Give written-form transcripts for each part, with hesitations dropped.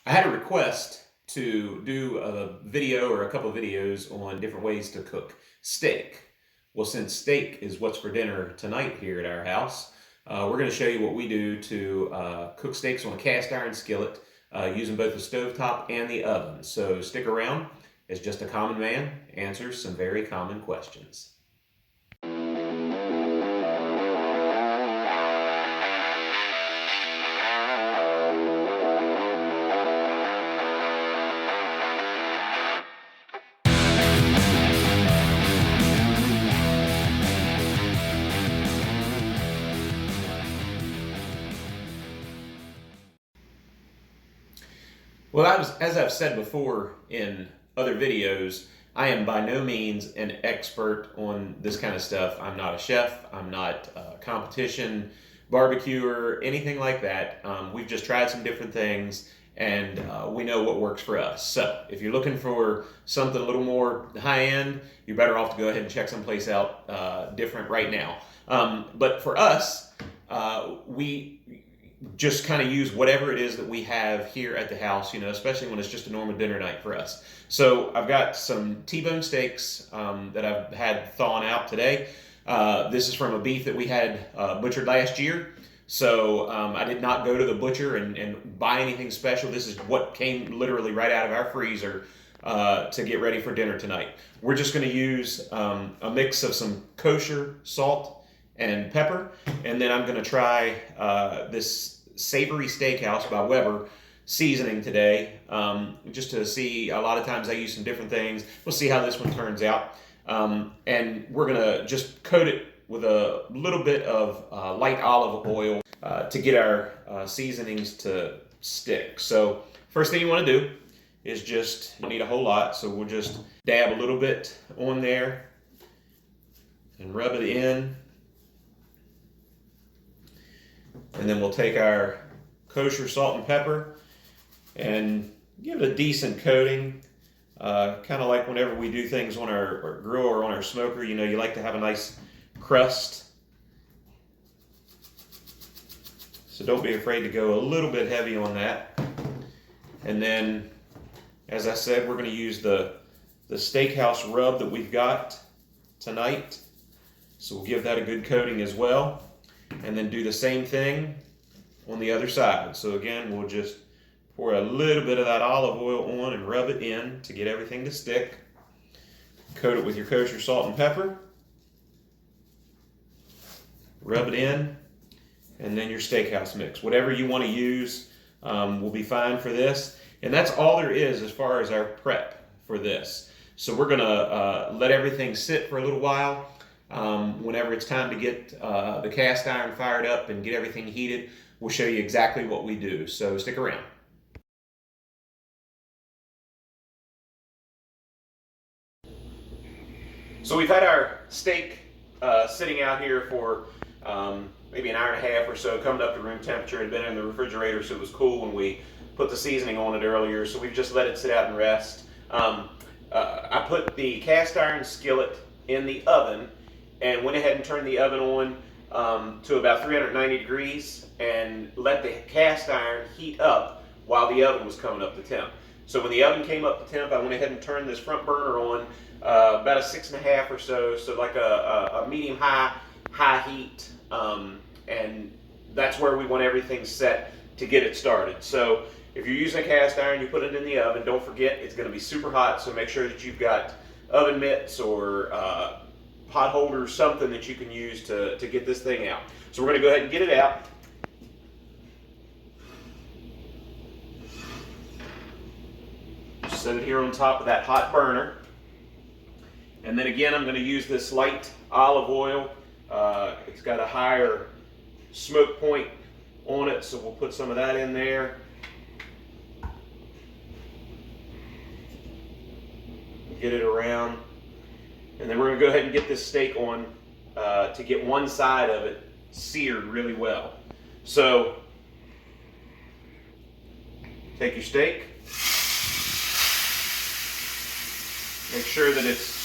I had a request to do a video or a couple of videos on different ways to cook steak. Well, since steak is what's for dinner tonight here at our house, we're going to show you what we do to cook steaks on a cast iron skillet using both the stovetop and the oven. So stick around as just a common man answers some very common questions. Well, as I've said before in other videos, I am by no means an expert on this kind of stuff. I'm not a chef. I'm not a competition barbecuer, anything like that. We've just tried some different things, and we know what works for us. So if you're looking for something a little more high end, you're better off to go ahead and check someplace out different right now. But for us, we just kind of use whatever it is that we have here at the house, especially when it's just a normal dinner night for us. So I've got some T-bone steaks that I've had thawing out today. This is from a beef that we had butchered last year. So I did not go to the butcher and buy anything special. This is what came literally right out of our freezer to get ready for dinner tonight. We're just going to use a mix of some kosher salt and pepper, and then I'm going to try this Savory Steakhouse by Weber seasoning today, just to see. A lot of times I use some different things. We'll see how this one turns out, and we're going to just coat it with a little bit of light olive oil to get our seasonings to stick. So first thing you want to do is just, you don't need a whole lot, so we'll just dab a little bit on there and rub it in. And then we'll take our kosher salt and pepper and give it a decent coating. Kind of like whenever we do things on our grill or on our smoker, you like to have a nice crust. So don't be afraid to go a little bit heavy on that. And then, as I said, we're going to use the steakhouse rub that we've got tonight. So we'll give that a good coating as well. And then do the same thing on the other side. So again, we'll just pour a little bit of that olive oil on and rub it in to get everything to stick. Coat it with your kosher salt and pepper. Rub it in. And then your steakhouse mix. Whatever you want to use will be fine for this. And that's all there is as far as our prep for this. So we're going to let everything sit for a little while. Whenever it's time to get the cast iron fired up and get everything heated, we'll show you exactly what we do. So stick around. So we've had our steak sitting out here for maybe an hour and a half or so, coming up to room temperature. It had been in the refrigerator, so it was cool when we put the seasoning on it earlier. So we've just let it sit out and rest. I put the cast iron skillet in the oven and went ahead and turned the oven on to about 390 degrees and let the cast iron heat up while the oven was coming up to temp. So when the oven came up to temp, I went ahead and turned this front burner on about a 6.5 or so, so like a medium high heat, and that's where we want everything set to get it started. So if you're using a cast iron, you put it in the oven. Don't forget, it's going to be super hot, so make sure that you've got oven mitts or pot holder, something that you can use to get this thing out. So we're going to go ahead and get it out. Set it here on top of that hot burner. And then again, I'm going to use this light olive oil. It's got a higher smoke point on it, so we'll put some of that in there. Get it around. And then we're going to go ahead and get this steak on to get one side of it seared really well. So, take your steak. Make sure that it's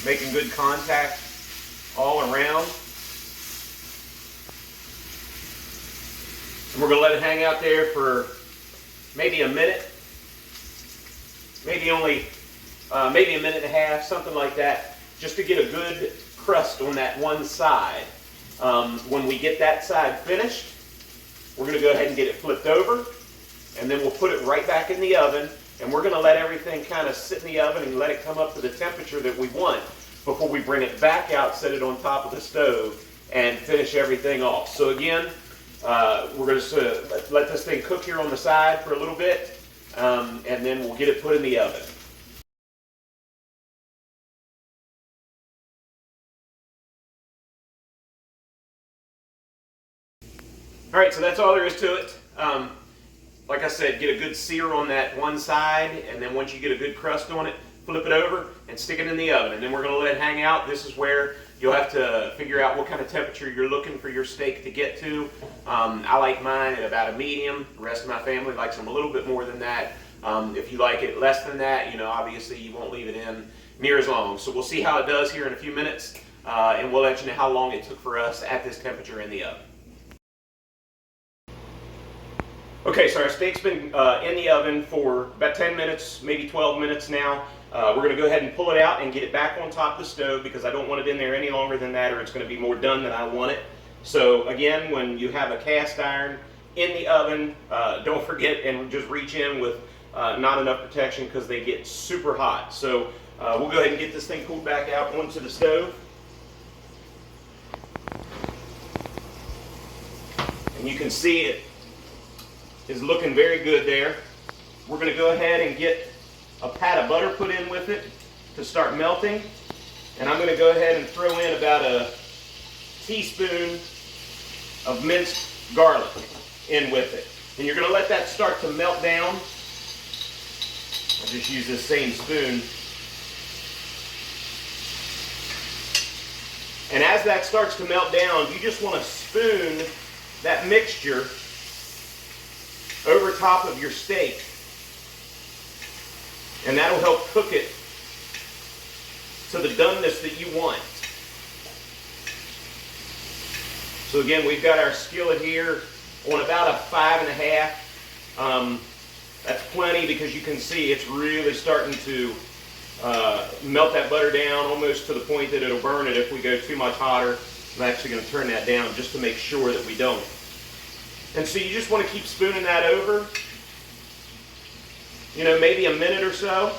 making good contact all around. And we're going to let it hang out there for maybe a minute, maybe only maybe a minute and a half, something like that, just to get a good crust on that one side. When we get that side finished, we're going to go ahead and get it flipped over, and then we'll put it right back in the oven, and we're going to let everything kind of sit in the oven and let it come up to the temperature that we want before we bring it back out, set it on top of the stove, and finish everything off. So again, we're going to let this thing cook here on the side for a little bit, and then we'll get it put in the oven. All right, so that's all there is to it. Like I said, get a good sear on that one side, and then once you get a good crust on it, flip it over and stick it in the oven. And then we're going to let it hang out. This is where you'll have to figure out what kind of temperature you're looking for your steak to get to. I like mine at about a medium. The rest of my family likes them a little bit more than that. If you like it less than that, you know, obviously you won't leave it in near as long. So we'll see how it does here in a few minutes, and we'll let you know how long it took for us at this temperature in the oven. Okay, so our steak's been in the oven for about 10 minutes, maybe 12 minutes now. We're going to go ahead and pull it out and get it back on top of the stove because I don't want it in there any longer than that, or it's going to be more done than I want it. So again, when you have a cast iron in the oven, don't forget and just reach in with not enough protection because they get super hot. So we'll go ahead and get this thing pulled back out onto the stove. And you can see it is looking very good there. We're going to go ahead and get a pat of butter put in with it to start melting. And I'm going to go ahead and throw in about a teaspoon of minced garlic in with it. And you're going to let that start to melt down. I'll just use this same spoon. And as that starts to melt down, you just want to spoon that mixture over top of your steak, and that'll help cook it to the doneness that you want. So again, we've got our skillet here on about a 5.5. That's plenty because you can see it's really starting to melt that butter down almost to the point that it'll burn it if we go too much hotter. I'm actually going to turn that down just to make sure that we don't. And so you just want to keep spooning that over, you know, maybe a minute or so.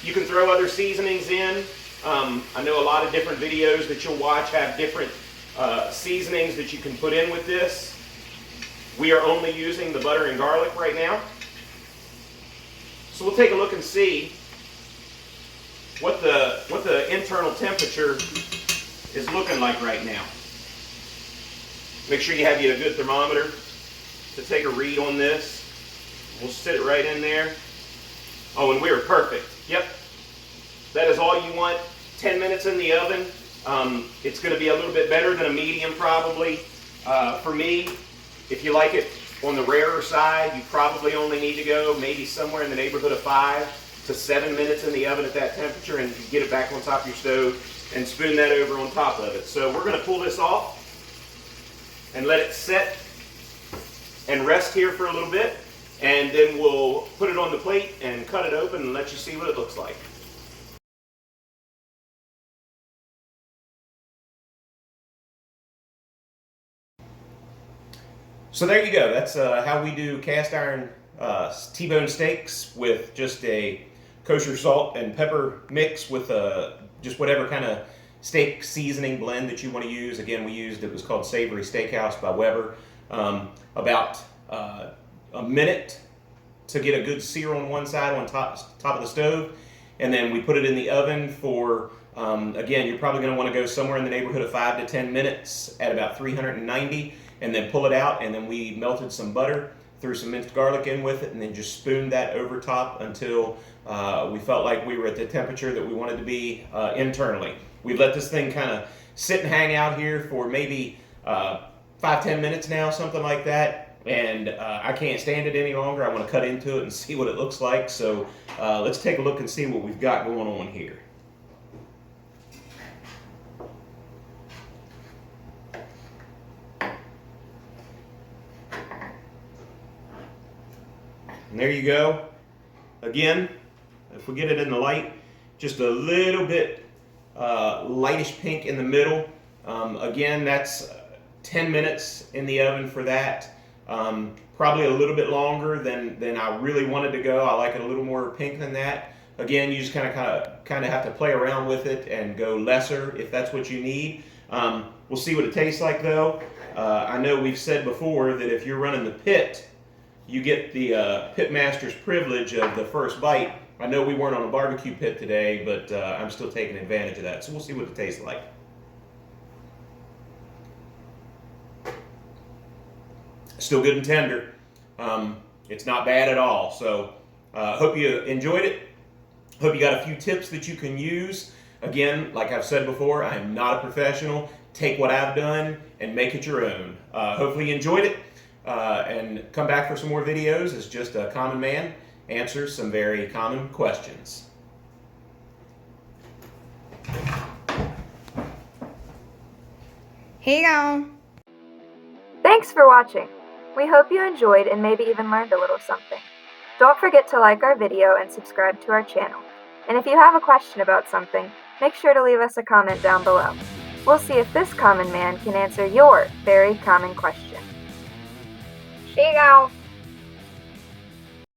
You can throw other seasonings in. I know a lot of different videos that you'll watch have different seasonings that you can put in with this. We are only using the butter and garlic right now. So we'll take a look and see what the internal temperature is looking like right now. Make sure you have a good thermometer to take a read on this. We'll sit it right in there. Oh, and we are perfect. Yep. That is all you want. 10 minutes in the oven. It's going to be a little bit better than a medium probably. For me, if you like it on the rarer side, you probably only need to go maybe somewhere in the neighborhood of 5 to 7 minutes in the oven at that temperature, and you get it back on top of your stove and spoon that over on top of it. So we're going to pull this off and let it set and rest here for a little bit, and then we'll put it on the plate and cut it open and let you see what it looks like. So there you go. That's how we do cast iron T-bone steaks with just a kosher salt and pepper mix with just whatever kind of steak seasoning blend that you want to use. Again, it was called Savory Steakhouse by Weber. About a minute to get a good sear on one side on top of the stove, and then we put it in the oven for again, you're probably going to want to go somewhere in the neighborhood of 5 to 10 minutes at about 390, and then pull it out. And then we melted some butter, threw some minced garlic in with it, and then just spooned that over top until we felt like we were at the temperature that we wanted to be internally. We've let this thing kind of sit and hang out here for maybe 5-10 minutes now, something like that, and I can't stand it any longer. I want to cut into it and see what it looks like. So let's take a look and see what we've got going on here. And there you go. Again, if we get it in the light, just a little bit lightish pink in the middle. Again, that's 10 minutes in the oven for that. Probably a little bit longer than I really wanted to go. I like it a little more pink than that. Again, you just kind of have to play around with it and go lesser if that's what you need. We'll see what it tastes like though. I know we've said before that if you're running the pit, you get the pit master's privilege of the first bite. I know we weren't on a barbecue pit today, but I'm still taking advantage of that. So we'll see what it tastes like. Still good and tender. It's not bad at all. So hope you enjoyed it. Hope you got a few tips that you can use. Again, like I've said before, I'm not a professional. Take what I've done and make it your own. Hopefully you enjoyed it. And come back for some more videos as just a common man answers some very common questions. Here you go. Thanks for watching. We hope you enjoyed and maybe even learned a little something. Don't forget to like our video and subscribe to our channel. And if you have a question about something, make sure to leave us a comment down below. We'll see if this common man can answer your very common question. Here you go.